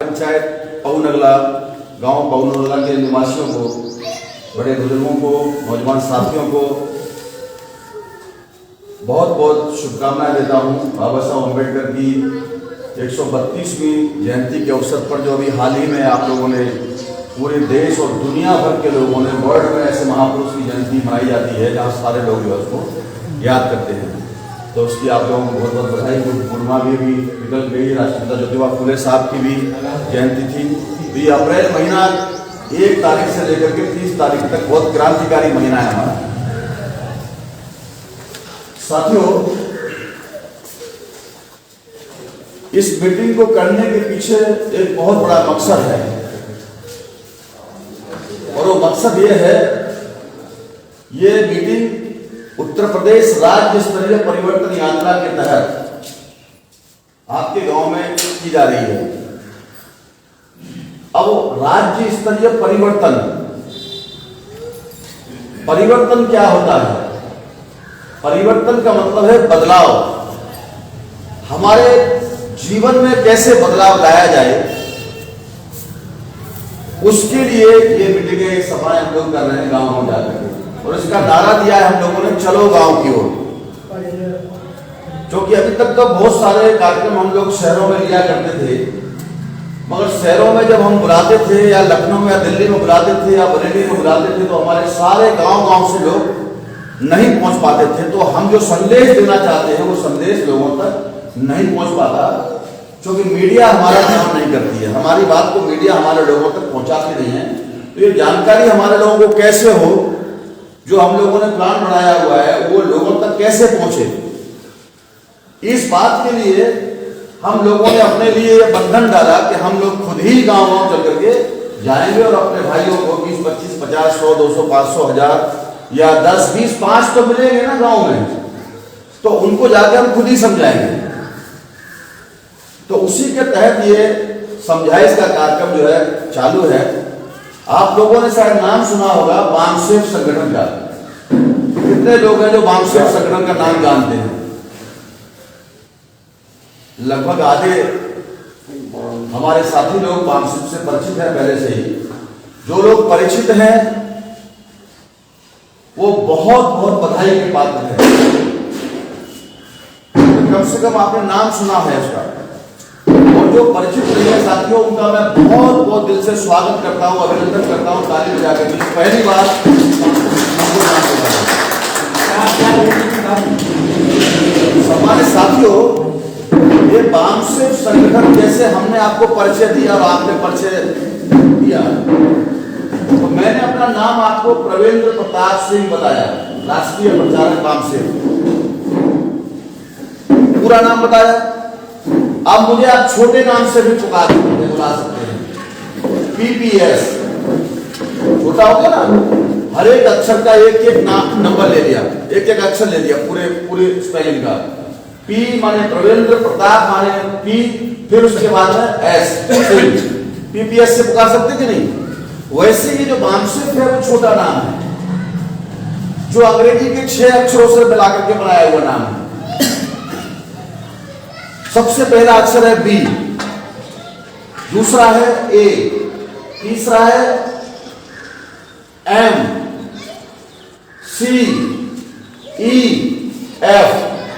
पंचायत पऊनगला गांव पऊनगला के निवासियों को, बड़े बुजुर्गों को, नौजवान साथियों को बहुत बहुत शुभकामनाएं देता हूं। बाबा साहब अम्बेडकर की 132वीं जयंती के अवसर पर जो अभी हाल ही में आप लोगों ने पूरे देश और दुनिया भर के लोगों ने वर्ल्ड में ऐसे महापुरुष की जयंती मनाई जाती है जहाँ सारे लोग जो है उसको याद करते हैं, तो उसकी आप लोगों को बहुत बहुत बधाई। पूर्णिमा भी निकल गई, राष्ट्रपिता ज्योतिबा फुले साहब की भी जयंती थी। तो ये अप्रैल महीना 1 तारीख से लेकर के 30 तारीख तक बहुत क्रांतिकारी महीना है हमारा। साथियों, इस मीटिंग को करने के पीछे एक बहुत बड़ा मकसद है और वो मकसद ये है, ये मीटिंग उत्तर प्रदेश राज्य स्तरीय परिवर्तन यात्रा के तहत आपके गांव में की जा रही है। अब राज्य स्तरीय परिवर्तन क्या होता है? परिवर्तन का मतलब है बदलाव। हमारे जीवन में कैसे बदलाव लाया जाए, उसके लिए ये मीटिंगें, सभाएं हम लोग कर रहे हैं गांव में जाकर के। और इसका नारा दिया है हम लोगों ने, चलो गांव की ओर। क्योंकि अभी तक तो बहुत सारे कार्यक्रम हम लोग शहरों में लिया करते थे, मगर शहरों में जब हम बुलाते थे या लखनऊ में या दिल्ली में बुलाते थे या बरेली में बुलाते थे, तो हमारे सारे गांव से लोग नहीं पहुंच पाते थे। तो हम जो संदेश देना चाहते हैं वो संदेश लोगों तक नहीं पहुंच पाता, क्योंकि मीडिया हमारा काम नहीं करती है। हमारी बात को मीडिया हमारे लोगों तक पहुंचाती नहीं है। तो ये जानकारी हमारे लोगों को कैसे हो, जो हम लोगों ने प्लान बनाया हुआ है वो लोगों तक कैसे पहुंचे, इस बात के लिए हम लोगों ने अपने लिए बंधन डाला कि हम लोग खुद ही गांव चल करके जाएंगे और अपने भाइयों को 20, 25, 50, 100, 200, 500, 1000 या 10, 20, 5 तो मिलेंगे ना गांव में, तो उनको जाकर हम खुद ही समझाएंगे। तो उसी के तहत ये समझाइश का कार्यक्रम जो है चालू है। आप लोगों ने शायद नाम सुना होगा वामसेफ संगठन का। कितने लोग हैं जो वामसेफ संगठन का नाम जानते हैं? लगभग आधे हमारे साथी लोग वामसेफ से परिचित हैं पहले से ही। जो लोग परिचित हैं वो बहुत बहुत बधाई के पात्र हैं। कम से कम आपने नाम सुना है उसका। और जो परिचित नहीं है साथियों, उनका मैं बहुत बहुत दिल से स्वागत करता हूं, अभिनंदन करता हूं, ताली बजाकर। पहली बार हमारे साथियों, ये वामसेफ संगठन जैसे हमने आपको परिचय दिया और आपने परिचय दिया, तो मैंने अपना नाम आपको प्रवेंद्र प्रताप सिंह बताया, राष्ट्रीय प्रचारक वामसेफ, पूरा नाम बताया। अब मुझे आप छोटे नाम से भी पुकार बुला सकते हैं, पीपीएस। छोटा हो गया ना, हर एक अक्षर का एक एक नंबर ले लिया, एक एक अक्षर ले लिया, पूरे स्पेलिंग का। पी माने प्रवेंद्र, प्रताप माने पी, फिर उसके बाद में एस, पीपीएस से पुकार सकते कि नहीं? वैसे ये जो वामसेफ है वो छोटा नाम है, जो अंग्रेजी के 6 अक्षरों से मिलाकर के बनाया हुआ नाम है। सबसे पहला अक्षर है बी, दूसरा है ए, तीसरा है एम, सी, ई, एफ,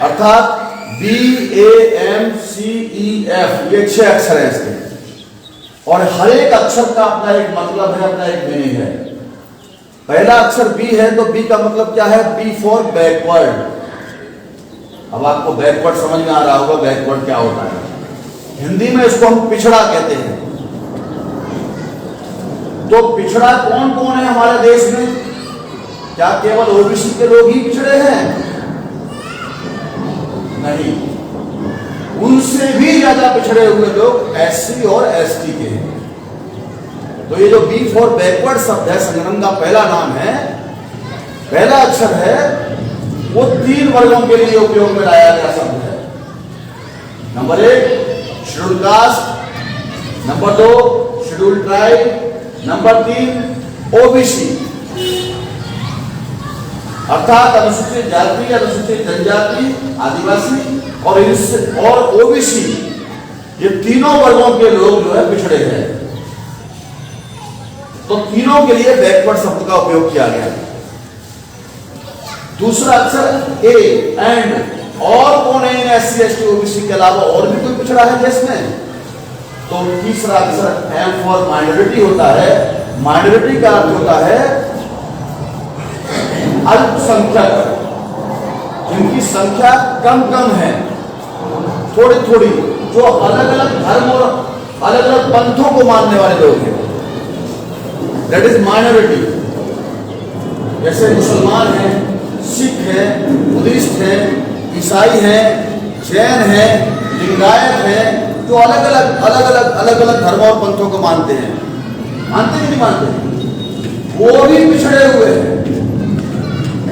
अर्थात BAMCEF, ये 6 अक्षर है इसके। और हर एक अक्षर का अपना एक मतलब है, अपना एक मीनिंग है। पहला अक्षर बी है, तो बी का मतलब क्या है? B for backward. अब आपको बैकवर्ड समझ में आ रहा होगा, बैकवर्ड क्या होता है? हिंदी में इसको हम पिछड़ा कहते हैं। तो पिछड़ा कौन कौन है हमारे देश में? क्या केवल ओबीसी के लोग ही पिछड़े हैं? नहीं, उनसे भी ज्यादा पिछड़े हुए लोग एससी और एसटी के हैं। तो ये जो बी फॉर बैकवर्ड शब्द है, संगठन का पहला नाम है, पहला अक्षर है, वो 3 वर्गों के लिए उपयोग में लाया गया शब्द है। Number 1 schedule caste, number 2 schedule tribe, number 3 OBC, अर्थात अनुसूचित जाति, अनुसूचित जनजाति, आदिवासी और ओबीसी, ये तीनों वर्गों के लोग जो है पिछड़े हैं। तो तीनों के लिए बैकवर्ड शब्द का उपयोग किया गया। दूसरा अक्षर ए एंड। और कौन है इन SC ST OBC के अलावा और भी कोई पिछड़ा है देश में? तो तीसरा अक्षर एम फॉर माइनॉरिटी होता है। माइनॉरिटी का अर्थ होता है अल्पसंख्यक, जिनकी संख्या कम कम है, थोड़ी थोड़ी, जो अलग अलग धर्म और अलग अलग पंथों को मानने वाले लोग हैं, दैट इज माइनॉरिटी। जैसे मुसलमान हैं, सिख हैं, बुद्धिस्ट हैं, ईसाई हैं, जैन हैं, लिंगायत हैं, जो अलग अलग धर्म और पंथों को मानते हैं। मानते कि नहीं मानते? वो भी पिछड़े हुए हैं।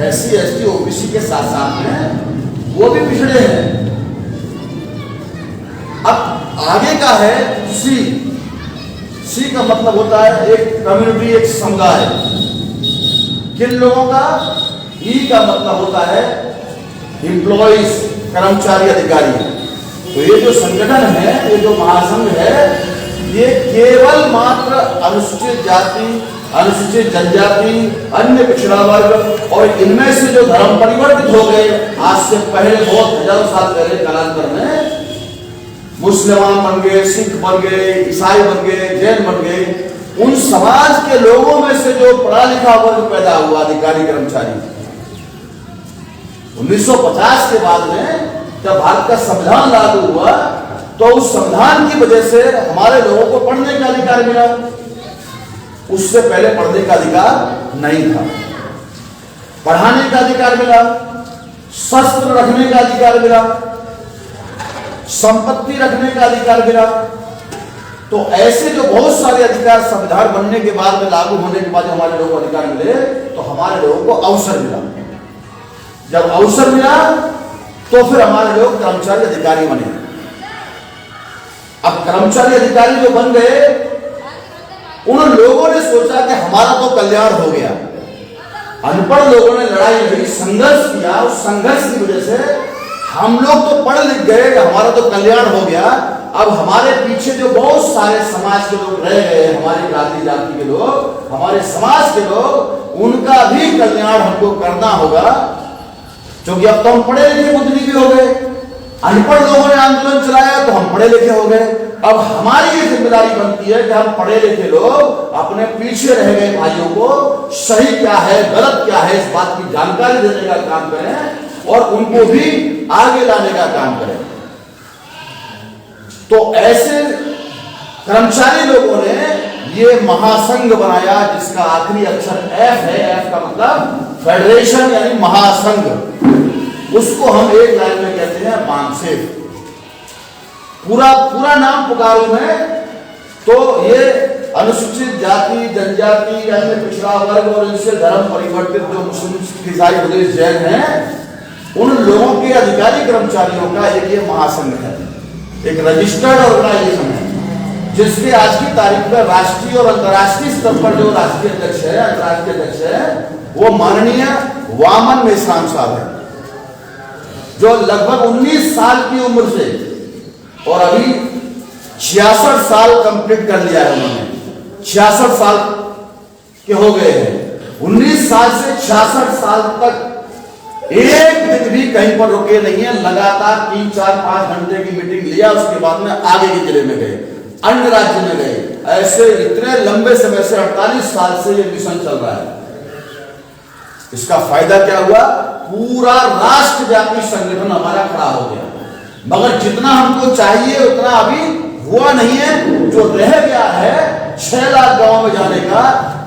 SC ST OBC के साथ साथ में वो भी पिछड़े हैं। अब आगे का है सी। सी का मतलब होता है एक कम्युनिटी, एक समुदाय। किन लोगों का? ई का मतलब होता है एम्प्लॉइज, कर्मचारी, अधिकारी। तो ये जो संगठन है, ये जो महासंघ है, ये केवल मात्र अनुसूचित जाति, अनुसूचित जनजाति, अन्य पिछड़ा वर्ग और इनमें से जो धर्म परिवर्तित हो गए आज से पहले, बहुत हजारों साल पहले कालांतर में, मुसलमान बन गए, सिख बन गए, ईसाई बन गए, जैन बन गए, उन समाज के लोगों में से जो पढ़ा लिखा वर्ग पैदा हुआ, अधिकारी, कर्मचारी। 1950 के बाद में जब भारत का संविधान लागू हुआ, तो उस संविधान की वजह से हमारे लोगों को पढ़ने का अधिकार मिला। उससे पहले पढ़ने का अधिकार नहीं था। पढ़ाने का अधिकार मिला, शस्त्र रखने का अधिकार मिला, संपत्ति रखने का अधिकार मिला। तो ऐसे जो बहुत सारे अधिकार संविधान बनने के बाद में, लागू होने के बाद हमारे लोगों को अधिकार मिले, तो हमारे लोगों को अवसर मिला। जब अवसर मिला तो फिर हमारे लोग कर्मचारी अधिकारी बने। अब कर्मचारी अधिकारी जो बन गए, उन लोगों ने सोचा कि हमारा तो कल्याण हो गया। अनपढ़ लोगों ने लड़ाई लड़ी, संघर्ष किया। उस संघर्ष की वजह से हम लोग तो पढ़ लिख गए, हमारा तो कल्याण हो गया। अब हमारे पीछे जो बहुत सारे समाज के लोग रह गए, हमारी जाति जाति के लोग, हमारे समाज के लोग, उनका भी कल्याण हमको करना होगा। क्योंकि अब तो हम पढ़े लिखे बुद्धि भी हो गए। अनपढ़ लोगों ने आंदोलन चलाया तो हम पढ़े लिखे हो गए। अब हमारी ये जिम्मेदारी बनती है कि हम पढ़े लिखे लोग अपने पीछे रह गए भाइयों को सही क्या है, गलत क्या है, इस बात की जानकारी देने का काम करें और उनको भी आगे लाने का काम करें। तो ऐसे कर्मचारी लोगों ने ये महासंघ बनाया, जिसका आखिरी अक्षर F है। F का मतलब फेडरेशन यानी महासंघ। उसको हम एक लाइन में कहते हैं मानसेफ। पूरा नाम पुकारूं मैं तो ये अनुसूचित जाति, जनजाति, अन्य पिछड़ा वर्ग और इनसे धर्म परिवर्तित जो मुस्लिम, ईसाई, बुद्धिस्ट, जैन हैं, उन लोगों के अधिकारी कर्मचारियों का एक ये महासंघ है, एक रजिस्टर्ड ऑर्गेनाइजेशन है, जिसके आज की तारीख में राष्ट्रीय और अंतर्राष्ट्रीय स्तर पर जो राष्ट्रीय अध्यक्ष है, अंतर्राष्ट्रीय अध्यक्ष है, वो माननीय वामन मेश्राम साहब है, जो लगभग 19 साल की उम्र से और अभी 66 साल कंप्लीट कर लिया है उन्होंने। 66 साल के हो गए हैं। 19 साल से 66 साल तक एक दिन भी कहीं पर रुके नहीं है। लगातार 3, 4, 5 घंटे की मीटिंग लिया, उसके बाद में आगे के जिले में गए, अन्य राज्य में गए। ऐसे इतने लंबे समय से 48 साल से ये मिशन चल रहा है। इसका फायदा क्या हुआ? पूरा राष्ट्रव्यापी संगठन हमारा खड़ा हो गया। मगर जितना हमको चाहिए उतना अभी हुआ नहीं है। जो रह गया है 6 लाख गांव में जाने का,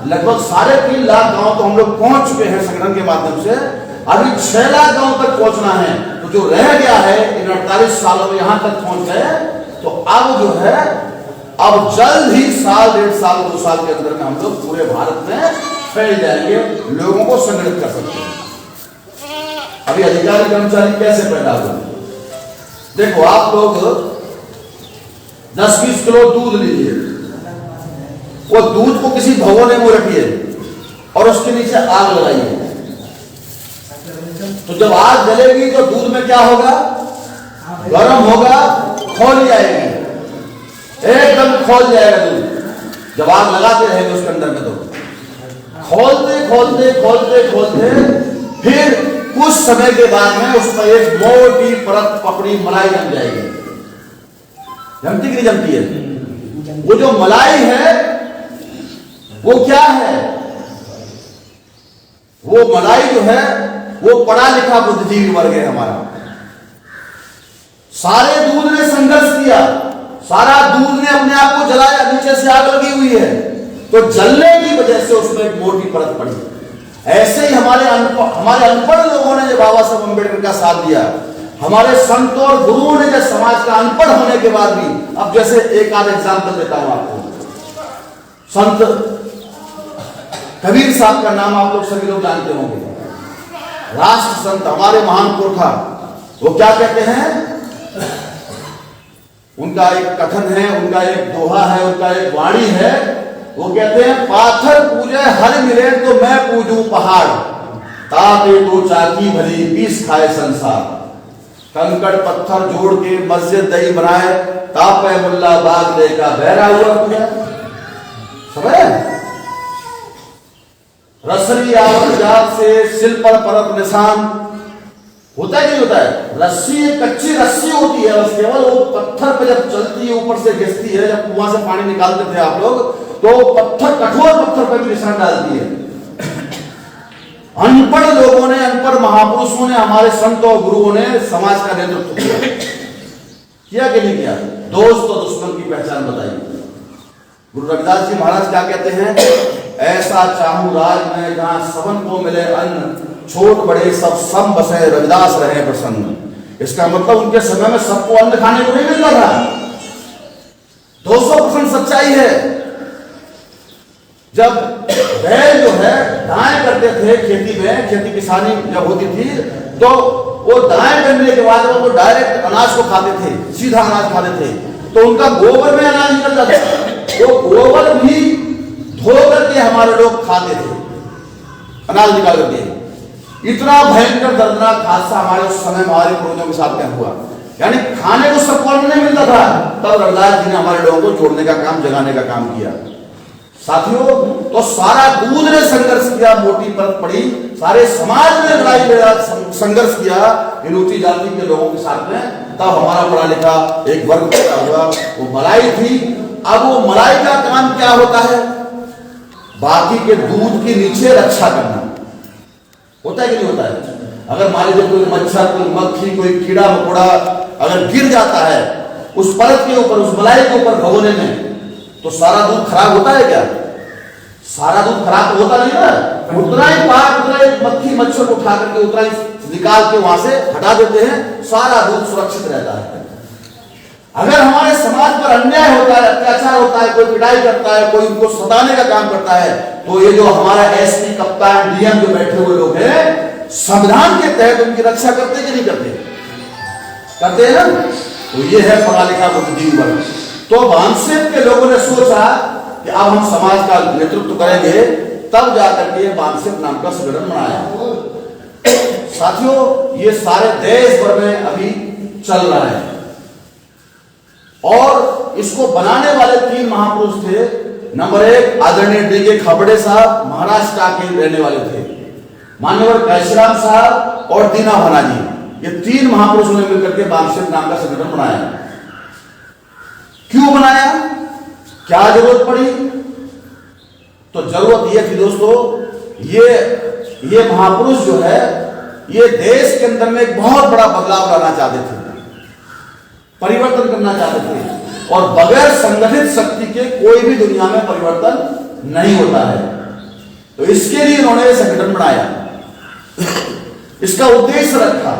लगभग 3.5 लाख गांव तो हम लोग पहुंच चुके हैं संगठन के माध्यम से। अभी 6 लाख गांव तक पहुंचना है। तो जो रह गया है इन 48 सालों में यहां तक पहुंच गए, तो अब जो है, अब जल्द ही 1 1.5 साल 2 साल के अंदर में हम लोग पूरे भारत में फैल जाएंगे, लोगों को संगठित कर सकते हैं। अभी अधिकारी कर्मचारी कैसे पैदा हुए? देखो, आप लोग 10-20 किलो दूध लीजिए, वो दूध को किसी भगोने में रखिए और उसके नीचे आग लगाइए। तो जब आग जलेगी तो दूध में क्या होगा? गर्म होगा, खौल आएगी। एकदम खोल जाएगा दूध। जब आग लगाते रहेंगे उसके अंदर में तो खोलते खोलते खोलते खोलते फिर कुछ समय के बाद में उसमें एक मोटी परत पकड़ी मलाई जम जाएगी। जमती कि नहीं जमती है? वो जो मलाई है वो क्या है? वो मलाई जो है वो पढ़ा लिखा बुद्धिजीवी वर्ग है हमारा। सारे दूध ने संघर्ष किया, सारा दूध ने अपने आप को जलाया, नीचे से आग लगी हुई है, तो जलने की वजह से उसमें एक मोटी परत पड़ी। ऐसे ही हमारे अनपढ़ लोगों ने जब बाबा साहब अम्बेडकर का साथ दिया, हमारे संत और गुरुओं ने जब समाज का अनपढ़ होने के बाद भी, अब जैसे एक आध एग्जाम्पल देता हूं आपको, संत कबीर साहब का नाम आप लोग सभी लोग जानते होंगे, राष्ट्र संत हमारे महान पुरखा। वो क्या कहते हैं? उनका एक कथन है, उनका एक दोहा है, उनका एक वाणी है। वो कहते हैं, पाथर पूजे हर मिले तो मैं पूजूं पहाड़, तापे तो चाकी भली पीस खाए संसार। कंकड़ पत्थर जोड़ के मस्जिद दही बनाए, तापे मुल्ला बाग दे का बहरा हुआ पूजा। समझ? रसरी आवत जात से सिल पर परत निशान होता है नहीं होता है? रस्सी एक कच्ची रस्सी होती है, बस केवल वो पत्थर पे जब चलती है ऊपर से घिसती है, जब कुआं से पानी निकालते थे आप लोग, तो पत्थर कठोर पत्थर पे भी निशान डालती है। अनपढ़ लोगों ने, अनपढ़ महापुरुषों ने, हमारे संत और गुरुओं ने समाज का नेतृत्व किया कि नहीं किया? दोस्त और दुश्मन की पहचान बताई। गुरु रविदास जी महाराज क्या कहते हैं? ऐसा चाहूं राज में जहां सबन को मिले अन्न, छोट बड़े सब सम बसे रविदास रहे प्रसन्न। इसका मतलब उनके समय में सबको अन्न खाने को नहीं मिलता था। 200% सच्चाई है। जब बैल जो है दाएं करते थे खेती में, खेती किसानी जब होती थी, तो वो दाएं करने के बाद वो डायरेक्ट अनाज को खाते थे, सीधा अनाज खाते थे, तो उनका गोबर में अनाज निकल जाता था। वो गोबर भी धो करके हमारे लोग खाते थे, अनाज निकाल करके। इतना भयंकर दर्दनाक हादसा हमारे उस समय हमारे पूर्वजों के साथ क्या हुआ, यानी खाने को सबको अन्न नहीं मिलता था। तब रविदास जी ने हमारे लोगों को जोड़ने का काम, जगाने का काम किया। साथियों, तो सारा दूध ने संघर्ष किया, मोटी परत पड़ी, सारे समाज ने लड़ाई संघर्ष किया इन ऊंची जाति के लोगों के साथ में। तब हमारा पढ़ा लिखा एक वर्ग पैदा हुआ, वो मलाई थी। अब वो मलाई का काम क्या होता है? बाकी के दूध के नीचे रक्षा करना होता है कि नहीं होता है? अगर मान लीजिए कोई मच्छर, कोई मक्खी, कोई कीड़ा मकोड़ा अगर गिर जाता है उस परत के ऊपर, उस मलाई के ऊपर भगोने में, तो सारा दूध खराब होता है क्या? सारा दूध खराब तो होता नहीं ना। उतना ही पाक, उतना ही मक्खी मच्छर को उठा करके उतना ही निकाल के वहां से हटा देते हैं, सारा दूध सुरक्षित रहता है। अगर हमारे समाज पर अन्याय होता है, अत्याचार होता है, कोई पिटाई करता है, कोई उनको सताने का काम करता है, तो ये जो हमारा एसपी, कप्तान, डीएम जो बैठे हुए लोग हैं, संविधान के तहत उनकी रक्षा करते कि नहीं करते? करते हैं ना। तो ये है पढ़ा लिखा बुद्धिजीवी वर्ग। तो बांसेप के लोगों ने सोचा कि अब हम समाज का नेतृत्व करेंगे, तब जाकर के बांसेप नाम का संगठन बनाया। साथियों, ये सारे देश भर में अभी चल रहा है, और इसको बनाने वाले 3 महापुरुष थे। नंबर 1 आदरणीय डी.के. खाबड़े साहब, महाराष्ट्र के रहने वाले थे। मान्यवर कैशीराम साहब और दीना भाना जी, ये 3 महापुरुषों ने मिलकर के बांसेप नाम का संगठन बनाया। क्यों बनाया? क्या जरूरत पड़ी? तो जरूरत यह थी दोस्तों, ये महापुरुष जो है, ये देश के अंदर में एक बहुत बड़ा बदलाव लाना चाहते थे, परिवर्तन करना चाहते थे, और बगैर संगठित शक्ति के कोई भी दुनिया में परिवर्तन नहीं होता है। तो इसके लिए इन्होंने संगठन बनाया, इसका उद्देश्य रखा।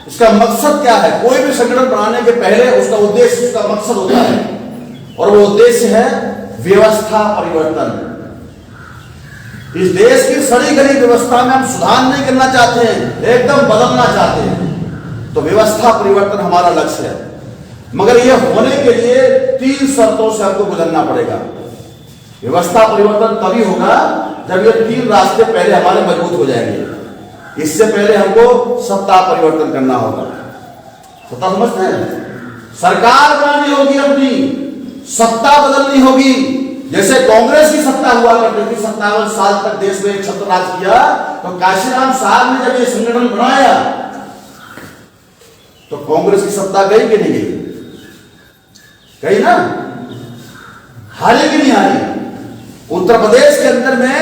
इसका मकसद क्या है? कोई भी संगठन बनाने के पहले उसका उद्देश्य, उसका मकसद होता है, और वो उद्देश्य है व्यवस्था परिवर्तन। इस देश की सड़ी गली व्यवस्था में हम सुधार नहीं करना चाहते हैं, एकदम बदलना चाहते हैं। तो व्यवस्था परिवर्तन हमारा लक्ष्य है, मगर यह होने के लिए 3 शर्तों से हमको गुजरना पड़ेगा। व्यवस्था परिवर्तन तभी होगा जब ये 3 रास्ते पहले हमारे मजबूत हो जाएंगे। इससे पहले हमको सत्ता परिवर्तन करना होगा। सत्ता समझते हैं? सरकार बनानी होगी अपनी, सत्ता बदलनी होगी। जैसे कांग्रेस की सत्ता हुआ करती थी, 57 साल तक देश में छत्र राज किया, तो काशीराम साहब ने जब ये संगठन बनाया तो कांग्रेस की सत्ता गई कि नहीं गई? गई ना, हारी कि नहीं हारी? उत्तर प्रदेश के अंदर में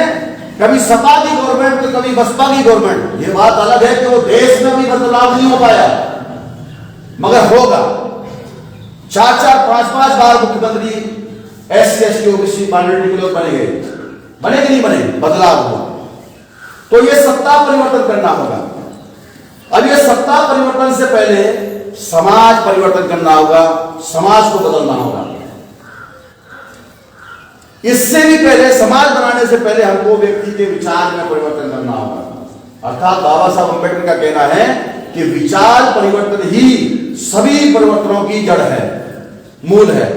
कभी सपा की गवर्नमेंट तो कभी बसपा की गवर्नमेंट। ये बात अलग है कि वो देश में भी बदलाव नहीं हो पाया, मगर होगा। 4-4, 5-5 बार मुख्यमंत्री SC, ST, OBC माइनॉरिटी के लोग बने गए, बने कि नहीं बने? बदलाव हुआ। तो ये सत्ता परिवर्तन करना होगा। अब ये सत्ता परिवर्तन से पहले समाज परिवर्तन करना होगा, समाज को बदलना होगा। इससे भी पहले, समाज बनाने से पहले हमको व्यक्ति के विचार में परिवर्तन करना होगा। अर्थात बाबा साहब अम्बेडकर का कहना है कि विचार परिवर्तन ही सभी परिवर्तनों की जड़ है, मूल है।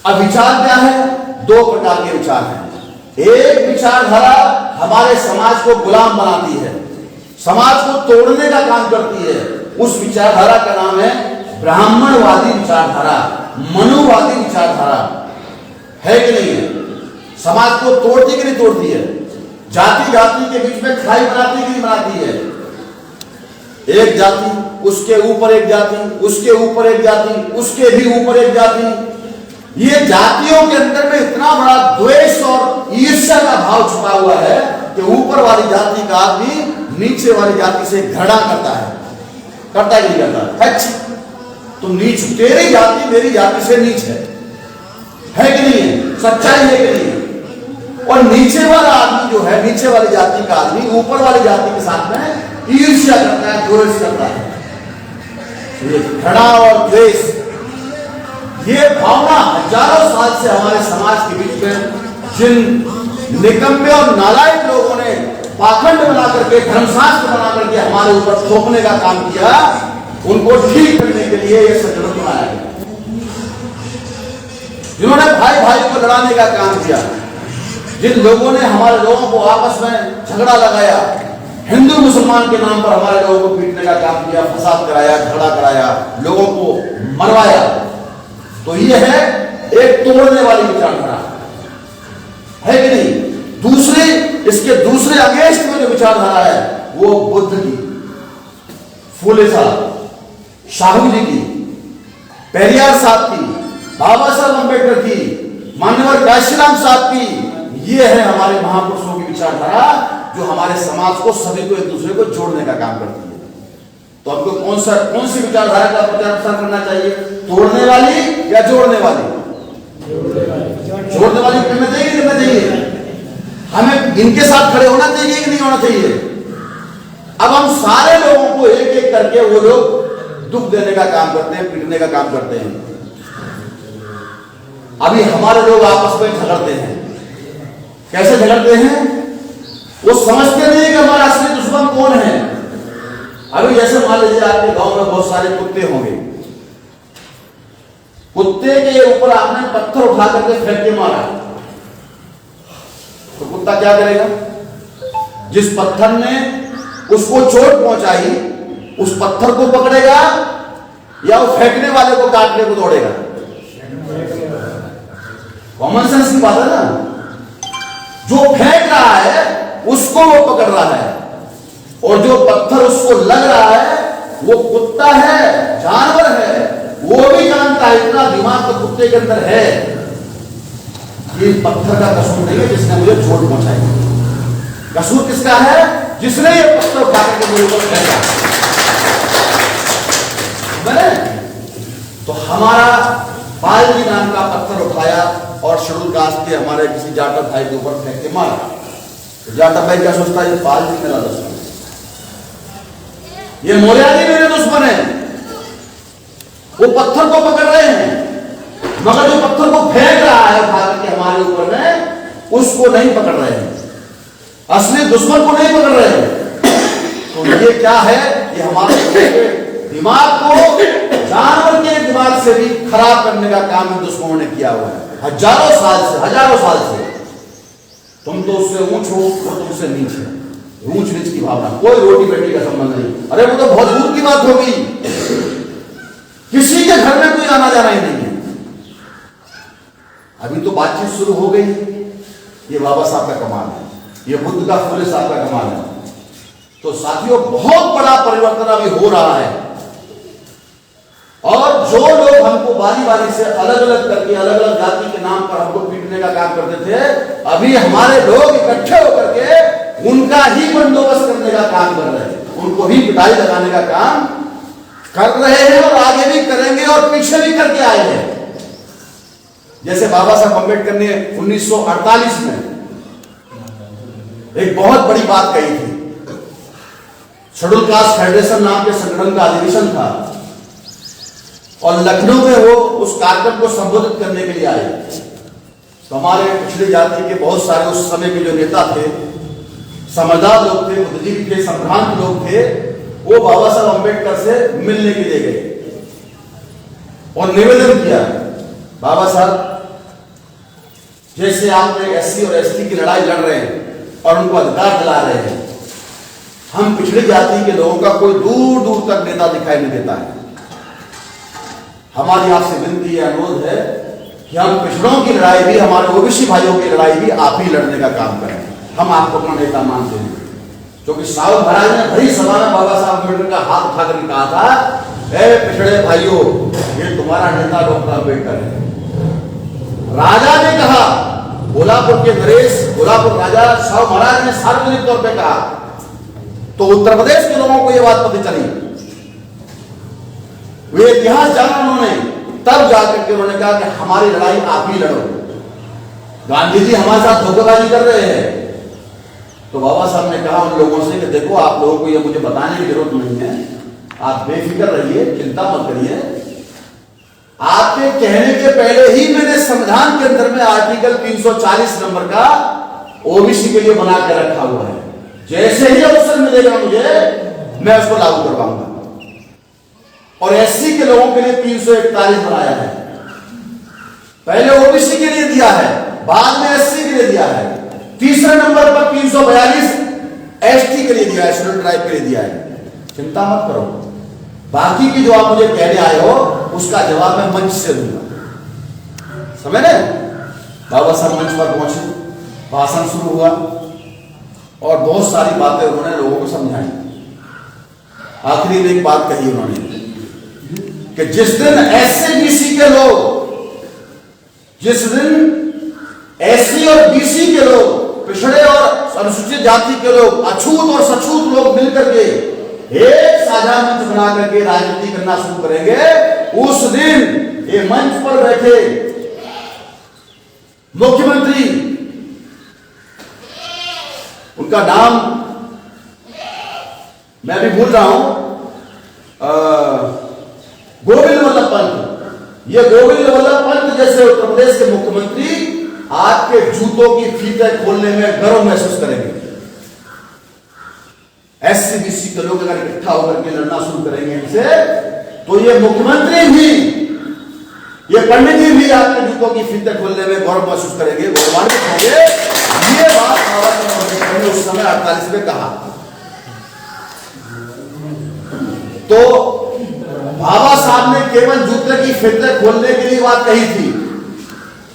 अब विचार क्या है? 2 प्रकार के विचार हैं। एक विचारधारा हमारे समाज को गुलाम बनाती है, समाज को तोड़ने का काम करती है। उस विचारधारा का नाम है ब्राह्मणवादी विचारधारा, मनुवादी विचारधारा। है कि नहीं है? समाज को तोड़ती कि नहीं तोड़ती है? जाति जाति के बीच में खाई बनाती कि नहीं बनाती है? एक जाति, उसके ऊपर एक जाति, उसके ऊपर एक जाति, उसके भी ऊपर एक जाति। ये जातियों के अंदर में इतना बड़ा द्वेष और ईर्ष्या का भाव छुपा हुआ है कि ऊपर वाली जाति का आदमी नीचे वाली जाति से घृणा करता है। करता ही नहीं करता? अच्छा, तुम नीच, तेरी जाति मेरी जाति से नीच है कि नहीं है? सच्चाई है कि नहीं है? और नीचे वाला आदमी जो है, नीचे वाली जाति का आदमी ऊपर वाली जाति के साथ में ईर्ष्या करता है, द्वेष करता है। ये घृणा और द्वेष, ये भावना हजारों साल से हमारे समाज के बीच में जिन निकम्मे और नालायक लोगों ने पाखंड बना करके, धर्मशास्त्र बना करके हमारे ऊपर थोपने का काम किया, उनको ठीक करने के लिए यह संगठन बनाया गया। जिन्होंने भाई भाई को लड़ाने का काम किया, जिन लोगों ने हमारे लोगों को आपस में झगड़ा लगाया, हिंदू मुसलमान के नाम पर हमारे लोगों को पीटने का काम किया, फसाद कराया, झगड़ा कराया, लोगों को मरवाया, तो ये है एक तोड़ने वाली विचारधारा, है कि नहीं? दूसरे, इसके दूसरे अगेंस्ट में जो विचारधारा है वो बुद्ध की, फूले साहब, शाहू जी की, पेरियार साहब की, बाबा साहब अम्बेडकर की, माननीय काशीराम साहब की। ये है हमारे महापुरुषों की विचारधारा जो हमारे समाज को, सभी को एक दूसरे को जोड़ने का काम करती है। तो आपको कौन सी विचारधारा का प्रचार प्रसार करना चाहिए? तोड़ने वाली या जोड़ने वाली? जोड़ने वाली करना चाहिए कि नहीं चाहिए? हमें इनके साथ खड़े होना चाहिए कि नहीं होना चाहिए? अब हम सारे लोगों को एक एक करके वो लोग दुख देने का काम करते हैं, पीटने का काम करते हैं। अभी हमारे लोग आपस में झगड़ते हैं। कैसे झगड़ते हैं? वो समझते नहीं कि हमारा असली दुश्मन कौन है। अभी जैसे मान लीजिए आपके गांव में बहुत सारे कुत्ते होंगे, कुत्ते के ऊपर आपने पत्थर उठा करके फेंक के मारा, तो कुत्ता क्या करेगा? जिस पत्थर ने उसको चोट पहुंचाई, उस पत्थर को पकड़ेगा या वो फेंकने वाले को काटने को दौड़ेगा? कॉमन सेंस की बात है ना। जो फेंक रहा है उसको वो पकड़ रहा है, और जो पत्थर उसको लग रहा है वो कुत्ता है, जानवर है, वो भी जानता है, इतना दिमाग तो कुत्ते के अंदर है, ये पत्थर का कसूर नहीं है जिसने मुझे चोट पहुंचाई। कसूर किसका है? जिसने ये पत्थर उठा करके मुझे ऊपर फेंका। मैंने तो हमारा पाल जी नाम का पत्थर उठाया और शेड्यूल कास्ट के हमारे किसी जाटव भाई के ऊपर फेंक के मारा। तो जाटव भाई क्या सोचता है? ये पाल जी मेरा दुश्मन, ये मोरियादी मेरे दुश्मन है। वो पत्थर को पकड़ रहे हैं, मगर जो पत्थर को फेंक रहा है उठा करके हमारे ऊपर में, उसको नहीं पकड़ रहे हैं, असली दुश्मन को नहीं पकड़ रहे हैं। तो ये क्या है? ये हमारे दिमाग को जानवर के दिमाग से भी खराब करने का काम इन दुश्मनों ने किया हुआ है हजारों साल से। तुम तो उससे ऊंच हो, वो तुमसे नीच है। ऊंच नीच की भावना, कोई रोटी बेटी का संबंध नहीं। अरे वो तो बहुत दूर की बात होगी, किसी के घर में कोई आना जाना ही नहीं है। अभी तो बातचीत शुरू हो गई। ये बाबा साहब का कमाल है, ये बुद्ध का फूले साहब का कमाल है। तो साथियों, बहुत बड़ा परिवर्तन अभी हो रहा है। और जो लोग हमको बारी बारी से अलग अलग करके अलग अलग जाति के नाम पर हमको पीटने का काम करते थे, अभी हमारे लोग इकट्ठे होकर के उनका ही बंदोबस्त करने का काम कर रहे हैं, उनको ही पिटाई लगाने का काम कर रहे हैं और आगे भी करेंगे और पीछे भी करके आए हैं। जैसे बाबा साहब अम्बेडकर ने 1948 में एक बहुत बड़ी बात कही थी। शेड्यूल कास्ट फेडरेशन नाम के संगठन का अधिवेशन था और लखनऊ में वो उस कार्यक्रम को संबोधित करने के लिए आए। तो हमारे पिछड़ी जाति के बहुत सारे उस समय के जो नेता थे, समझदार लोग थे, बुद्धिजीवी थे, संभ्रांत लोग थे, वो बाबा साहब अम्बेडकर से मिलने के लिए गए और निवेदन किया, बाबा साहब जैसे आपने एससी और एसटी की लड़ाई लड़ रहे हैं और उनको अधिकार दिला रहे हैं, हम पिछड़ी जाति के लोगों का कोई दूर दूर तक नेता दिखाई नहीं देता है। हमारी आपसे विनती है, अनुरोध है कि हम पिछड़ों की लड़ाई भी, हमारे ओबीसी भाइयों की लड़ाई भी आप ही लड़ने का काम करें। हम आपको अपना नेता मानते हैं, क्योंकि साहब महाराज ने भरी सभा में बाबा साहब अम्बेडकर का हाथ उठा कर कहा था, ए पिछड़े भाइयों, ये तुम्हारा नेता डॉक्टर अम्बेडकर है। राजा ने कहा, कोल्हापुर के नरेश, कोल्हापुर राजा साहब महाराज ने सार्वजनिक तौर पर कहा, तो उत्तर प्रदेश के लोगों को यह बात पता चली, वे इतिहास जाना उन्होंने, तब जाकर के उन्होंने कहा कि हमारी लड़ाई आप ही लड़ो। गांधी जी हमारे साथ धोखेबाजी कर रहे हैं। तो बाबा साहब ने कहा उन लोगों से कि देखो, आप लोगों को ये मुझे बताने की जरूरत नहीं है, आप बेफिक्र रहिए, चिंता मत करिए। आपके कहने के पहले ही मैंने संविधान के अंदर में आर्टिकल 340 नंबर का ओबीसी के लिए बना के रखा हुआ है। जैसे ही अवसर मिलेगा मुझे, मैं उसको लागू करवाऊंगा। और एससी के लोगों के लिए 341 बनाया है। पहले ओबीसी के लिए दिया है, बाद में एससी के लिए दिया है। तीसरे नंबर पर 342 एसटी के लिए दिया है, शेड्यूल ट्राइब के लिए दिया है। चिंता मत करो, बाकी की जो आप मुझे कहने आए हो उसका जवाब मैं मंच से दूंगा। समझ रहे? बाबा साहब मंच पर पहुंचे, भाषण शुरू हुआ और बहुत सारी बातें उन्होंने लोगों को समझाई। आखिरी में एक बात कही उन्होंने कि जिस दिन एससी बीसी के लोग, जिस दिन एससी और बीसी के लोग, पिछड़े और अनुसूचित जाति के लोग, अछूत और सछूत लोग मिलकर के एक साझा मंच बना करके राजनीति करना शुरू करेंगे, उस दिन ये मंच पर बैठे मुख्यमंत्री, उनका नाम मैं भी भूल रहा हूं, गोविंद वल्लभ पंत, ये गोविंद वल्लभ पंत जैसे उत्तर प्रदेश के मुख्यमंत्री आपके जूतों की फीते खोलने में गर्व महसूस करेंगे। एससी बीसी के लोग अगर इकट्ठा होकर के लड़ना शुरू करेंगे इनसे, तो ये मुख्यमंत्री भी, ये पंडित जी भी आपके जूतों की फीते खोलने में गौरव महसूस करेंगे, गौरवान्वित होंगे। ये बात बाबा साहब अम्बेडकर ने उस समय 48 में कहा। तो बाबा साहब ने केवल जूते की फीते खोलने के लिए बात कही थी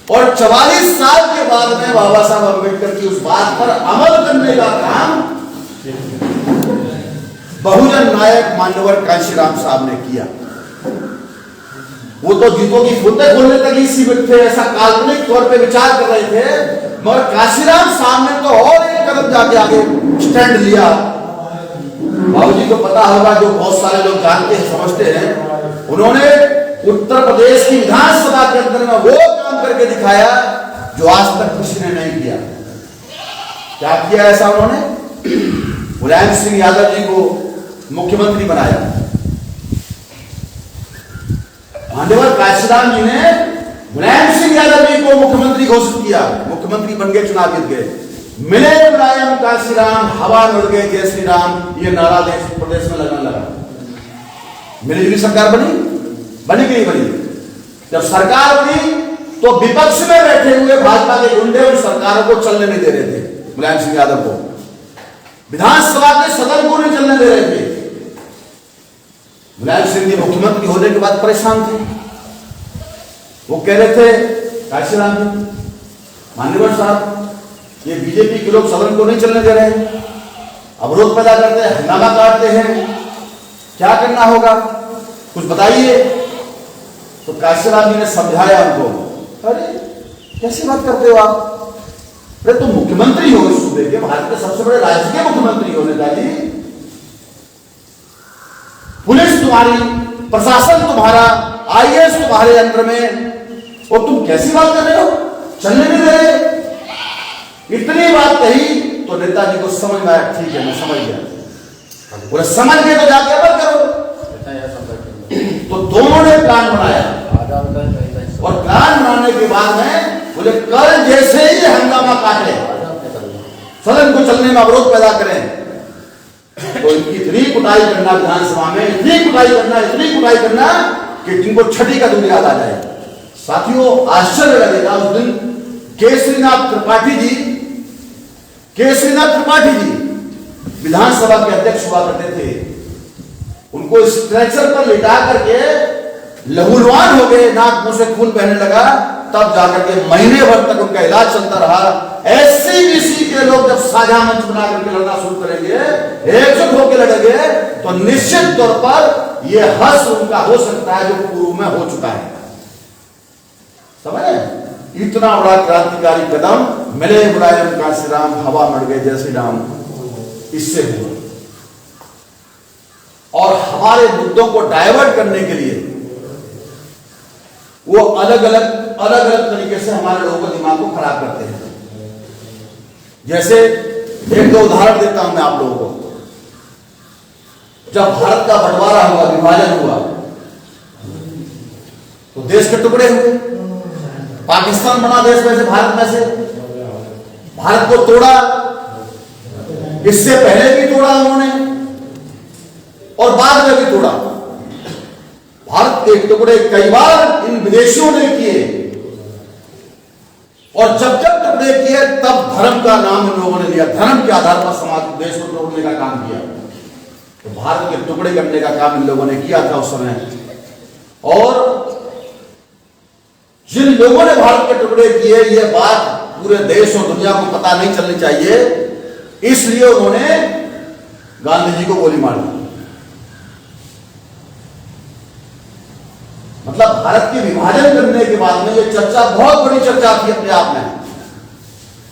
और 44 साल के बाद में बाबा साहब अम्बेडकर की उस बात पर अमल करने का काम बहुजन नायक मान्यवर कांशीराम साहब ने किया। वो तो जूतों की फीते खोलने तक ही सीमित थे, ऐसा काल्पनिक तौर पे विचार कर रहे थे, मगर कांशीराम साहब ने तो और एक कदम जाके आगे स्टैंड लिया। बाबूजी को पता होगा, जो बहुत सारे लोग जानते हैं, समझते हैं, उन्होंने उत्तर प्रदेश की विधानसभा के अंदर में वो काम करके दिखाया जो आज तक किसी ने नहीं किया। क्या किया ऐसा? उन्होंने मुलायम सिंह यादव जी को मुख्यमंत्री बनाया। मान्यवर कांशीराम जी ने मुलायम सिंह यादव जी को मुख्यमंत्री घोषित किया, मुख्यमंत्री बन गए, चुनाव जीत गए। मिले मुलायम कांशीराम, हवा मिल गए जय श्री राम, ये नारा देश प्रदेश में लगने लगा। मिलीजुली सरकार बनी कि नहीं बनी? जब सरकार बनी तो विपक्ष में बैठे हुए भाजपा के गुंडे उन सरकारों को चलने नहीं दे रहे थे। मुलायम सिंह यादव को विधानसभा के सदन को नहीं चलने दे रहे थे। मुलायम सिंह जी मुख्यमंत्री होने के बाद परेशान थे। वो कह रहे थे काशीराम जी, मान्यवर साहब, ये बीजेपी के लोग सदन को नहीं चलने दे रहे हैं, अवरोध पैदा करते हैं, हंगामा काटते हैं, क्या करना होगा कुछ बताइए। तो काशीराम जी ने समझाया उनको, अरे कैसी बात करते हो आप, अरे तुम मुख्यमंत्री हो इस सूबे के, भारत के सबसे बड़े राज्य के मुख्यमंत्री हो नेताजी, पुलिस तुम्हारी, प्रशासन तुम्हारा, आईएएस तुम्हारे अंडर में, और तुम कैसी बात कर रहे हो, चलने नहीं दे रहे। इतनी बात कही तो नेताजी को समझ में आया, ठीक है मैं समझ गया, बोले समझ गए तो जाके अमल करो। तो दोनों ने प्लान बनाया, और प्लान बनाने के बाद में बोले कल जैसे ही हंगामा काटे, सदन को चलने में अवरोध पैदा करें, तो इनकी इतनी कुटाई करना विधानसभा में, इतनी कुटाई करना कि जिनको छठी का दूध याद आ जाए। साथियों, आश्चर्य लगेगा, उस दिन केसरीनाथ त्रिपाठी जी विधानसभा के अध्यक्ष हुआ करते थे, उनको स्ट्रेचर पर लिटा करके लहूलुहान हो गए, नाक मुंह से खून बहने लगा, तब जाकर के महीने भर तक उनका इलाज चलता रहा। एससीबीसी के लोग जब साझा मंच बना करके लड़ना शुरू करेंगे, एकजुट होकर लड़ेंगे, तो निश्चित तौर पर यह हर्ष उनका हो सकता है जो पूर्व में हो चुका है। समझे, इतना बड़ा क्रांतिकारी कदम, मिले मुलायम काशीराम, हवा मर गए जय श्री राम, इससे हुआ। और हमारे मुद्दों को डाइवर्ट करने के लिए वो अलग अलग तरीके से हमारे लोगों के दिमाग को खराब करते हैं। जैसे एक दो उदाहरण देता हूं मैं आप लोगों को। जब भारत का बंटवारा हुआ, विभाजन हुआ, तो देश के टुकड़े हुए, पाकिस्तान बना देश में से, भारत में से, भारत को तोड़ा, इससे पहले भी तोड़ा उन्होंने और बाद में भी तोड़ा। भारत के टुकड़े कई बार इन विदेशियों ने किए, और जब टुकड़े किए तब धर्म का नाम इन लोगों ने लिया, धर्म के आधार पर समाज देश को तोड़ने का काम किया। तो भारत के टुकड़े करने का काम इन लोगों ने किया था उस समय। और जिन लोगों ने भारत के टुकड़े किए, यह बात पूरे देश और दुनिया को पता नहीं चलनी चाहिए, इसलिए उन्होंने गांधी जी को गोली मार दी। मतलब भारत के विभाजन करने के बाद में यह चर्चा, बहुत बड़ी चर्चा थी अपने आप में,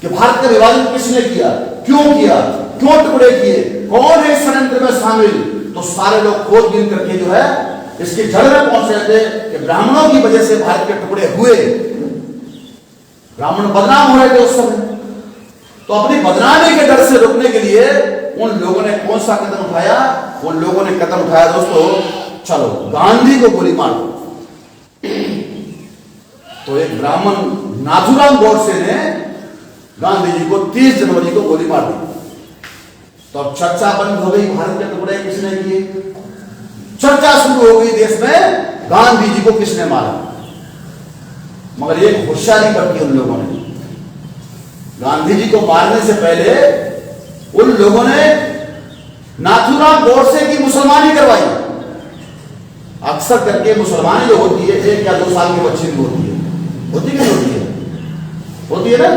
कि भारत का विभाजन किसने किया, क्यों टुकड़े किए, कौन है षड्यंत्र में शामिल। तो सारे लोग खोजबीन करके जो है इसकी जड़ में पहुंच रहे थे कि ब्राह्मणों की वजह से भारत के टुकड़े हुए, ब्राह्मण बदनाम हो रहे थे उस समय। तो अपनी बदनामी के डर से रोकने के लिए उन लोगों ने कौन सा कदम उठाया? उन लोगों ने कदम उठाया दोस्तों, चलो गांधी को गोली मार दो। तो एक ब्राह्मण नाथुराम गोडसे ने गांधी जी को 30 जनवरी को गोली मार दी। तो अब चर्चा बंद हो गई, भारत के टुकड़े किसने किए। चर्चा शुरू हो गई देश में, गांधी जी को किसने मारा। मगर एक होशियारी बरती उन लोगों ने, गांधी जी को मारने से पहले उन लोगों ने नाथुराम गोडसे की मुसलमानी करवाई। अक्सर करके मुसलमानी जो होती है 1 या 2 साल के बच्चे की होती है ना,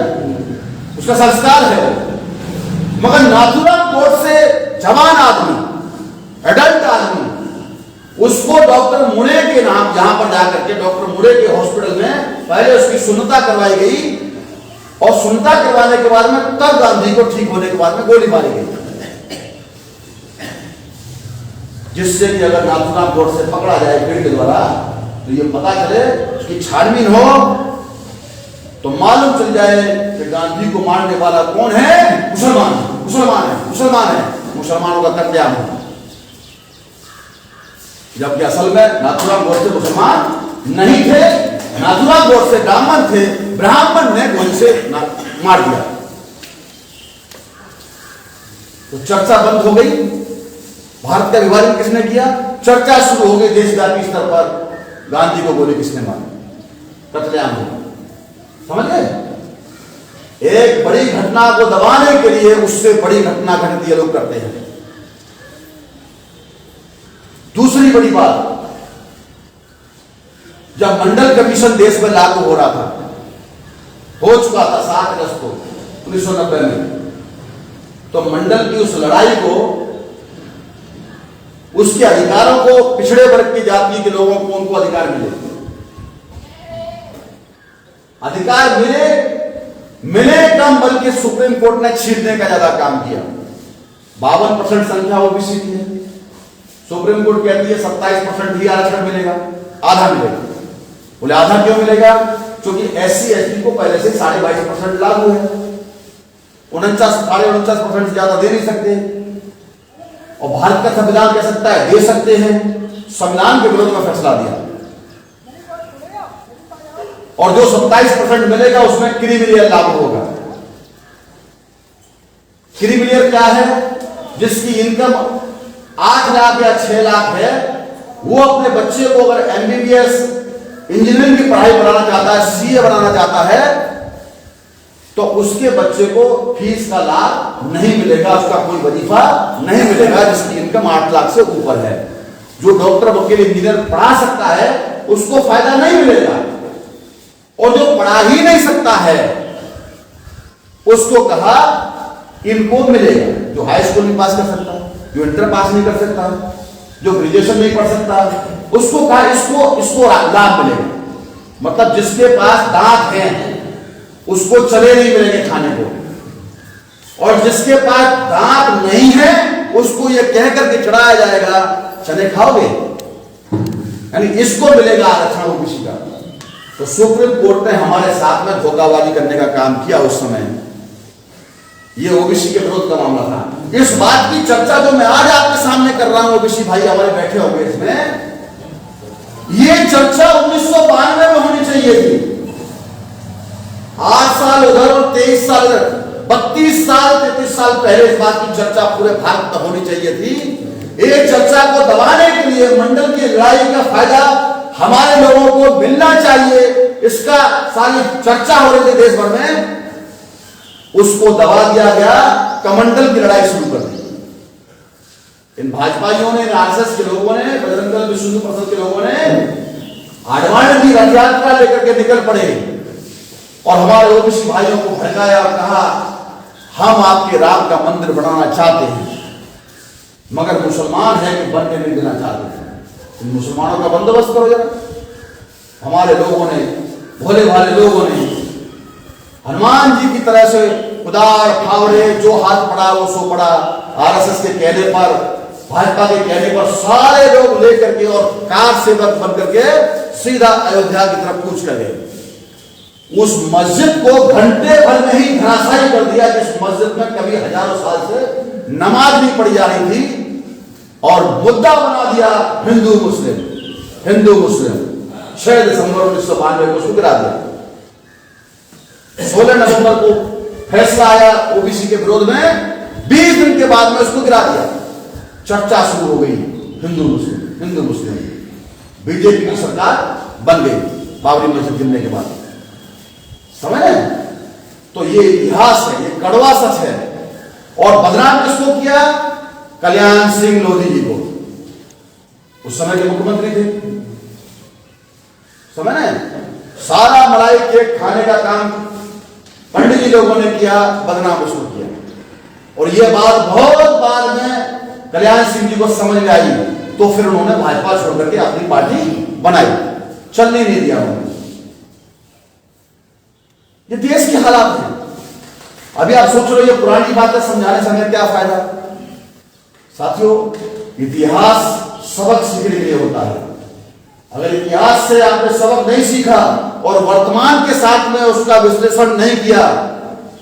उसका संस्कार है। मगर नाथुराम गोडसे जवान आदमी, एडल्ट आदमी, उसको डॉक्टर मुड़े के नाम, यहां पर जाकर के डॉक्टर मुड़े के हॉस्पिटल में पहले उसकी सुन्नता करवाई गई, और सुन्नता करवाने के बाद में तब गांधी को ठीक होने के बाद में गोली मारी गई, जिससे कि अगर नाथुराम गोडसे पकड़ा जाए भीड़ के द्वारा तो ये पता चले, उसकी छानबीन हो तो मालूम चल जाए कि गांधी को मारने वाला कौन है। मुसलमान है, मुसलमानों का कत्लेआम हो। जबकि असल में नाथुराम गोडसे मुसलमान नहीं थे, नाथुराम गोडसे ब्राह्मण थे, ब्राह्मण ने गोली से मार दिया। तो चर्चा बंद हो गई, भारत का विभाजन किसने किया। चर्चा शुरू हो गई देशव्यापी स्तर पर, गांधी को गोली किसने मारी, कत्लेआम हो। समझ गए। एक बड़ी घटना को दबाने के लिए उससे बड़ी घटना घटित ये लोग करते हैं। दूसरी बड़ी बात, जब मंडल कमीशन देश में लागू हो रहा था, हो चुका था 7 अगस्त को 1990 में। तो मंडल की उस लड़ाई को, उसके अधिकारों को, पिछड़े वर्ग की जाति के लोगों को उनको अधिकार मिले, अधिकार मिले कम, बल्कि सुप्रीम कोर्ट ने छीनने का ज्यादा काम किया। 52% संख्या ओबीसी की है, सुप्रीम कोर्ट कहती है 27% ही आरक्षण मिलेगा, आधा मिलेगा। बोले आधा क्यों मिलेगा? क्योंकि SC ST को पहले से 22.5% लागू है, 49.49% से ज्यादा दे नहीं सकते। और भारत का संविधान कह सकता है दे सकते हैं, संविधान के विरोध में फैसला दिया। और जो 27% मिलेगा उसमें क्रीमिलियर लागू होगा। क्रीमिलियर क्या है? जिसकी इनकम 8 लाख या 6 लाख है, वो अपने बच्चे को अगर MBBS इंजीनियरिंग की पढ़ाई बनाना चाहता है, CA बनाना चाहता है, तो उसके बच्चे को फीस का लाभ नहीं मिलेगा, उसका कोई वजीफा नहीं मिलेगा जिसकी इनकम 8 लाख से ऊपर है। जो डॉक्टर, वकील, इंजीनियर पढ़ा सकता है उसको फायदा नहीं मिलेगा, और जो पढ़ा ही नहीं सकता है उसको कहा इनको मिलेगा। जो हाई स्कूल नहीं पास कर सकता, जो इंटर पास नहीं कर सकता, जो ग्रेजुएशन नहीं पढ़ सकता, उसको कहा इसको लाभ मिलेगा। मतलब जिसके पास दांत हैं उसको चने नहीं मिलेंगे खाने को, और जिसके पास दांत नहीं है उसको यह कहकर के चढ़ाया जाएगा चने खाओगे, यानी इसको मिलेगा आरक्षण ओबीसी का। तो सुप्रीम कोर्ट ने हमारे साथ में धोखाबाजी करने का काम किया उस समय। ये ओबीसी के विरोध का मामला था। इस बात की चर्चा जो मैं आज आपके सामने कर रहा हूं, ओबीसी भाई हमारे बैठे होंगे इसमें, ये चर्चा 1992 में होनी चाहिए थी। 8 साल उधर और 23 साल उधर, 32 साल 33 साल पहले इस बात की चर्चा पूरे भारत में होनी चाहिए थी। एक चर्चा को दबाने के लिए मंडल की लड़ाई का फायदा हमारे लोगों को मिलना चाहिए, इसका सारी चर्चा हो रही थी देश भर में, उसको दबा दिया गया, कमंडल की लड़ाई शुरू कर दी। इन भाजपाइयों ने, आरएसएस के लोगों ने, बजरंग दल, विश्व हिंदू परिषद के लोगों ने आडवाणी की रथ यात्रा लेकर के निकल पड़े और हमारे ओबीसी भाइयों को भड़काया और कहा हम आपके राम का मंदिर बनाना चाहते हैं, मगर मुसलमान है कि बनने नहीं देना चाहते हैं। इन मुसलमानों का बंदोबस्त करो जरा। हमारे लोगों ने, भोले भाले लोगों ने हनुमान जी की तरह से उदार फावड़े, जो हाथ पड़ा वो सो पड़ा, आरएसएस के कहने पर, भाजपा के कहने पर सारे लोग लेकर के और कार से बन करके सीधा अयोध्या की तरफ कूच कर गए। उस मस्जिद को घंटे भर में ही धराशायी कर दिया, जिस मस्जिद में कभी हजारों साल से नमाज नहीं पढ़ी जा रही थी, और मुद्दा बना दिया हिंदू मुस्लिम। 6 दिसंबर 1992 को उसको गिरा दिया। 16 नवंबर को फैसला आया ओबीसी के विरोध में, 20 दिन के बाद में उसको गिरा दिया। चर्चा शुरू हो गई हिंदू मुस्लिम। बीजेपी की सरकार बन गई बाबरी मस्जिद गिरने के बाद। समझ रहे? तो ये इतिहास है, ये कड़वा सच है। और बदनाम किसको किया? कल्याण सिंह लोधी जी को, उस समय के मुख्यमंत्री थे। समझ रहे? सारा मलाई केक खाने का काम पंडित जी लोगों ने किया, बदनाम उसको किया। और यह बात बहुत बाद में कल्याण सिंह जी को समझ में आई, तो फिर उन्होंने भाजपा छोड़ करके अपनी पार्टी बनाई, चलने नहीं दिया उन्होंने। ये देश के हालात हैं। अभी आप सोच रहे हो ये पुरानी बातें समझाने से हमें क्या फायदा? साथियों, इतिहास सबक सीखने के लिए होता है। अगर इतिहास से आपने सबक नहीं सीखा और वर्तमान के साथ में उसका विश्लेषण नहीं किया,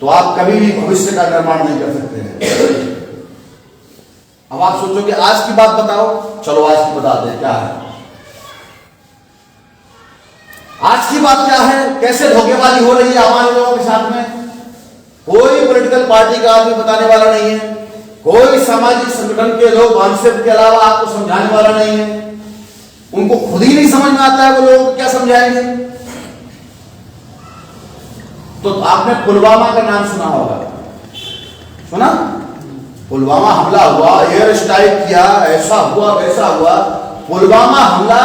तो आप कभी भी भविष्य का निर्माण नहीं कर सकते हैं। अब आप सोचोगे आज की बात बताओ, चलो आज की बताते हैं क्या है। आज की बात क्या है? कैसे धोखेबाजी हो रही है हमारे लोगों के साथ में? कोई पॉलिटिकल पार्टी का आदमी बताने वाला नहीं है, कोई सामाजिक संगठन के लोग वांशिप के अलावा आपको समझाने वाला नहीं है। उनको खुद ही नहीं समझ में आता है, वो लोगों को क्या समझाएंगे? तो आपने पुलवामा का नाम सुना होगा, सुना? पुलवामा हमला हुआ, एयर स्ट्राइक किया, ऐसा हुआ वैसा हुआ। पुलवामा हमला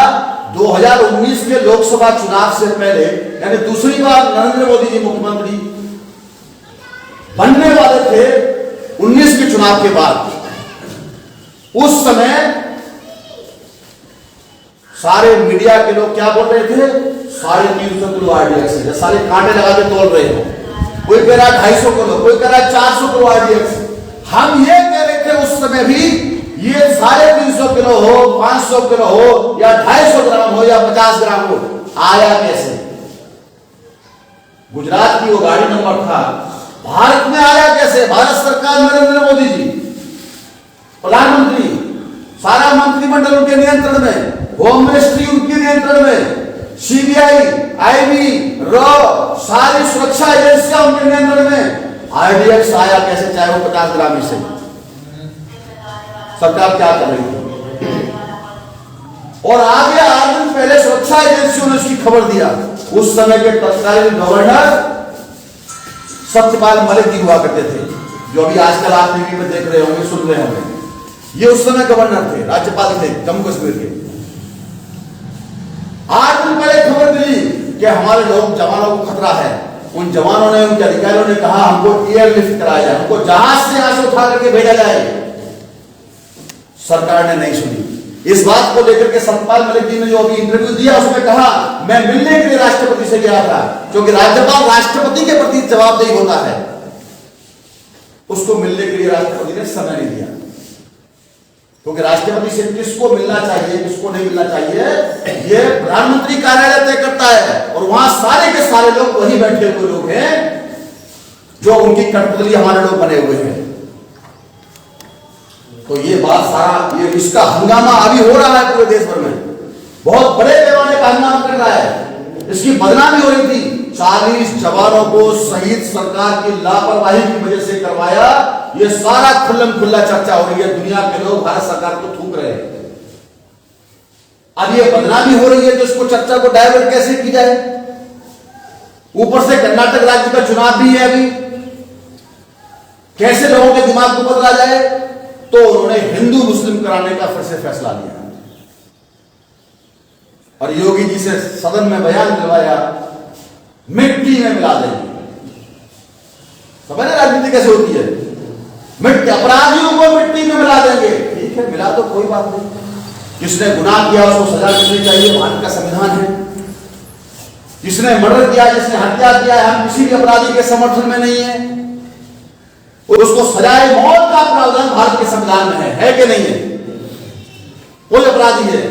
2019 के लोकसभा चुनाव से पहले, यानी दूसरी बार नरेंद्र मोदी जी मुख्यमंत्री इंकलाब के बाद उस समय सारे मीडिया के लोग क्या बोल रहे थे, 350 किलो आरडीएक्स है, सारे कांटे लगा के तोल रहे हो। कोई कह रहा है 250 किलो, कोई कह रहा है 400 किलो आरडीएक्स। हम ये कह रहे थे उस समय भी, ये 350 किलो हो, 500 किलो हो, या 250 ग्राम हो, या 50 ग्राम हो, आया कैसे? गुजरात की वो गाड़ी नंबर था, भारत में आया कैसे? भारत सरकार, नरेंद्र मोदी जी प्रधानमंत्री, सारा मंत्रिमंडल उनके नियंत्रण में, होम मिनिस्ट्री उनके नियंत्रण में, सीबीआई, आईबी, रॉ, सारी सुरक्षा एजेंसियां उनके नियंत्रण में। आरडीएक्स आया कैसे, चाहे वो 50 ग्राम से? सरकार क्या कर रही थी? और आगे 8 दिन पहले सुरक्षा एजेंसियों ने उसकी खबर दिया। उस समय के तत्कालीन गवर्नर सत्यपाल मलिक जी हुआ करते थे, जो अभी आजकल आप टीवी में देख रहे होंगे, सुन रहे होंगे। ये उस समय गवर्नर थे, राज्यपाल थे जम्मू कश्मीर के। 8 दिन पहले खबर मिली कि हमारे लोग जवानों को खतरा है। उन जवानों ने, उनके अधिकारियों ने कहा हमको एयरलिफ्ट कराया जाए, हमको जहाज से यहां से उठा करके भेजा जाए। सरकार ने नहीं सुनी। इस बात को लेकर के सत्यपाल मलिक जी ने जो अभी इंटरव्यू दिया, उसमें कहा मैं मिलने के लिए राष्ट्रपति से गया था, क्योंकि राज्यपाल राष्ट्रपति के प्रति जवाबदेही होता है। उसको मिलने के लिए राष्ट्रपति ने समय नहीं दिया, क्योंकि राष्ट्रपति से किसको मिलना चाहिए, किसको नहीं मिलना चाहिए, यह प्रधानमंत्री कार्यालय तय करता है। और वहां सारे के सारे लोग वही बैठे हुए लोग हैं जो उनकी कठपुतली हमारे लोग बने हुए हैं। तो ये बात सारा, ये इसका हंगामा अभी हो रहा है पूरे देश भर में, बहुत बड़े पैमाने का हंगामा कर रहा है। इसकी बदनामी हो रही थी, 40 जवानों को शहीद सरकार की लापरवाही की वजह से करवाया। ये सारा खुल्लम खुल्ला चर्चा हो रही है, दुनिया के लोग भारत सरकार को थूक रहे हैं। अब ये बदनामी हो रही है तो इसको, चर्चा को डाइवर्ट कैसे की जाए? ऊपर से कर्नाटक राज्य का चुनाव भी है अभी, कैसे लोगों के दिमाग को बदला जाए? तो उन्होंने हिंदू मुस्लिम कराने का फिर से फैसला लिया और योगी जी से सदन में बयान दिलवाया, मिट्टी में मिला देंगे। समझ रहे राजनीति कैसे होती है? मिट्टी, अपराधियों को मिट्टी में मिला देंगे। ठीक है, मिला तो कोई बात नहीं, जिसने गुनाह किया उसको सजा मिलनी चाहिए, भारत का संविधान है। जिसने मर्डर किया, जिसने हत्या किया है, हम किसी भी अपराधी के समर्थन में नहीं है, और उसको सजाए मौत का प्रावधान भारत के संविधान में है कि नहीं है? कोई अपराधी है,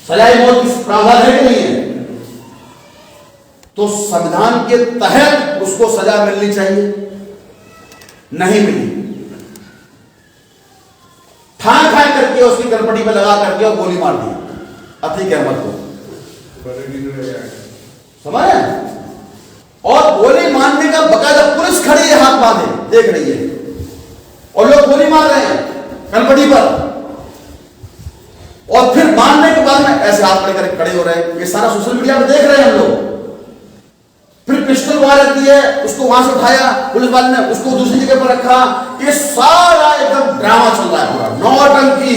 सजाए मौत की प्रावधान है कि नहीं है? तो संविधान के तहत उसको सजा मिलनी चाहिए, नहीं मिली। ठान ठान करके उसकी गलपटी में लगा करके और गोली मार दी अतीक अहमद को, समझ? और गोली मारने का बकायदा पुलिस खड़ी है, हाथ बांधे देख रही है, और लोग गोली मार रहे हैं कनपटी पर, और फिर मारने के बाद में ऐसे हाथ लेकर खड़े हो रहे हैं। ये सारा सोशल मीडिया में देख रहे हैं हम लोग। फिर पिस्टल वहां रहती है, उसको वहां से उठाया पुलिस वाले ने, उसको दूसरी जगह पर रखा। ये सारा एकदम ड्रामा चल रहा है, पूरा नौटंकी।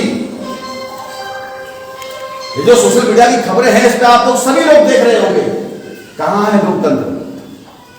ये जो सोशल मीडिया की खबरें हैं, इस पे आप लोग सभी लोग देख रहे होंगे। कहां है लोकतंत्र?